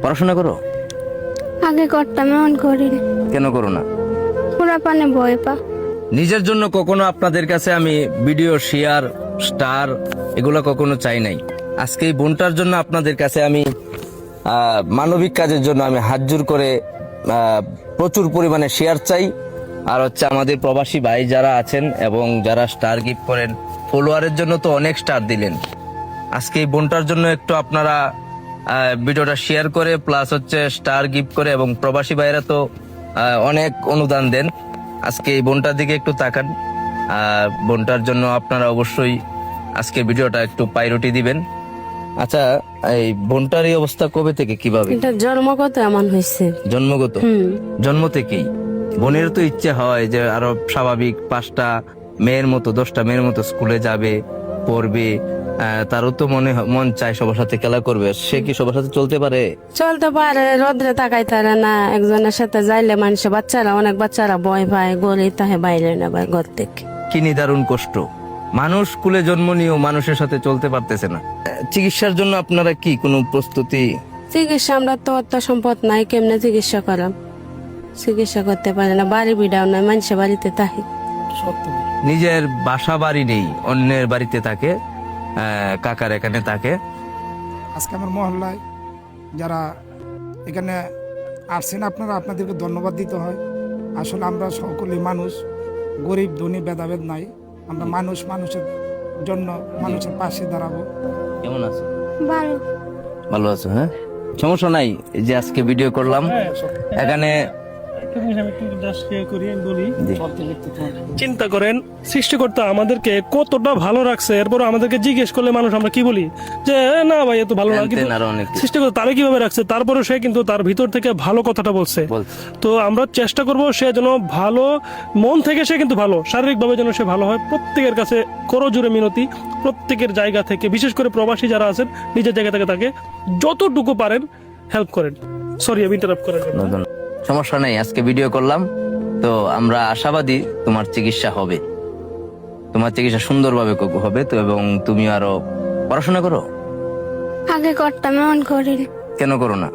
পড়াশোনা করো? আগে করতাম, এখন করি না। কেন করো না? পুরা পানে ভয় পা। নিজের জন্য কখনো আপনাদের কাছে আমি ভিডিও শেয়ার স্টার এগুলো কখনো চাই নাই। আজকে এই বোনটার জন্য আপনাদের কাছে আমি মানবিক কাজের জন্য আমি হাত জোর করে প্রচুর পরিমাণে শেয়ার চাই। আর হচ্ছে আমাদের প্রবাসী ভাই যারা আছেন এবং যারা স্টার গিফট করেন, ফলোয়ারের জন্য তো অনেক স্টার দিলেন। আজকে এই বোনটার জন্য একটু আপনারা ভিডিওটা শেয়ার করে প্লাস হচ্ছে স্টার গিফট করে, এবং প্রবাসী ভাইরা তো অনেক অনুদান দেন। আজকে এই বোনটার দিকে একটু তাকান। বোনটার জন্য আপনারা অবশ্যই আজকে ভিডিওটা একটু প্রায়োরিটি দিবেন। আচ্ছা, এই বোনটার এই অবস্থা কবে থেকে, কিভাবে? এটা জন্মগত এমন হয়েছে। জন্মগত? জন্ম থেকেই? বোনের তো ইচ্ছে হয় যে আরো স্বাভাবিক 5টা মেয়ের মতো 10টা মেয়ের মতো স্কুলে যাবে, পড়বে, তারও তো মন চায় সবার সাথে খেলা করবে। সে কি সবার সাথে চলতে পারে? চলতে পারে, রোদ্রে তাকাই তারে না। একজনের সাথে যাইলে মানুষের বাচ্চারা, অনেক বাচ্চারা ভয় পায়, গলি তাহে বাইরে না ভাই ঘর থেকে। কি নিদারুণ কষ্ট। মানুষ স্কুলে জন্ম নিয়েও মানুষের সাথে চলতে পারতেছে না। চিকিৎসার জন্য আপনারা কি কোনো প্রস্তুতি? চিকিৎসা আমরা তো অর্থ সম্পদ নাই, কেমনে চিকিৎসা করাম? চিকিৎসা করতে পারে না, বাড়ি বিড়াও নাই, মানুষের বাড়িতে তাহে। নিজের বাসা বাড়ি নেই, অন্যের বাড়িতে থাকে, কাকার এখানে থাকে। আজকে আমার মহল্লায় যারা এখানে আসছেন আপনারা, আপনাদেরকে ধন্যবাদ দিতে হয়। আসলে আমরা সকলেই মানুষ, গরিব ধনী ভেদাভেদ নাই। আমরা মানুষ, মানুষের জন্য মানুষের পাশে দাঁড়াবো। কেমন আছো? ভালো। ভালো আছো? হ্যাঁ, সমস্যা নাই। এই যে আজকে ভিডিও করলাম এখানে। চিন্তা করেন, সৃষ্টিকর্তা আমাদেরকে কতটা ভালো রাখছে, এরপর আমাদেরকে জিজ্ঞেস করলে মানুষ আমরা কি বলি যে না ভাই এত ভালো না, কিন্তু সৃষ্টিকর্তা তারে কিভাবে রাখছে, তারপরে সে কিন্তু তার ভিতর থেকে ভালো কথাটা বলছে। তো আমরা চেষ্টা করব সে যেন ভালো, মন থেকে সে কিন্তু ভালো, শারীরিকভাবে যেন সে ভালো হয়। প্রত্যেকের কাছে করজোরে মিনতি, প্রত্যেকের জায়গা থেকে, বিশেষ করে প্রবাসী যারা আছেন নিজের জায়গা থেকে তাকে যতটুকু পারেন হেল্প করেন। সরি আমি ইন্টারাপ্ট করার জন্য। সমস্যা নেই, আজকে ভিডিও করলাম তো আমরা আশাবাদী তোমার চিকিৎসা হবে, তোমার চিকিৎসা সুন্দরভাবে হবে তো। এবং তুমি আরো পড়াশোনা করো? আগে করতাম, এখন করি না। কেন করো না?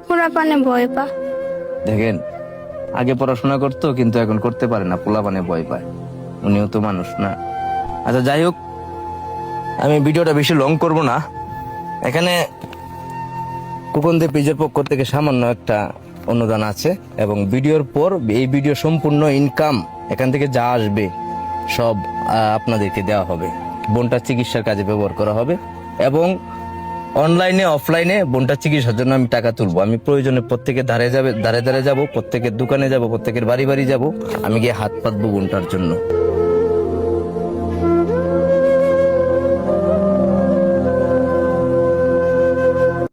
পুরা পানে ভয় পা। দেখেন, আগে পড়াশোনা করতো কিন্তু এখন করতে পারে না, পোলাপানে ভয় পায়। উনিও তো মানুষ না? আচ্ছা যাই হোক, আমি ভিডিওটা বেশি লং করব না। এখানে কুকনদে পেজের পক্ষ থেকে সামান্য একটা অনুদান আছে, এবং ভিডিওর পর এই ভিডিও সম্পূর্ণ ইনকাম এখান থেকে যা আসবে সব আপনাদেরকে দেওয়া হবে, বোনটার চিকিৎসার কাজে ব্যবহার করা হবে। এবং অনলাইনে অফলাইনে বোনটার চিকিৎসার জন্য আমি টাকা তুলবো। আমি প্রয়োজনে প্রত্যেকের ধারে ধারে যাব, প্রত্যেকের দোকানে যাব, প্রত্যেকের বাড়ি বাড়ি যাব, আমি গিয়ে হাত পাতবো বোনটার জন্য।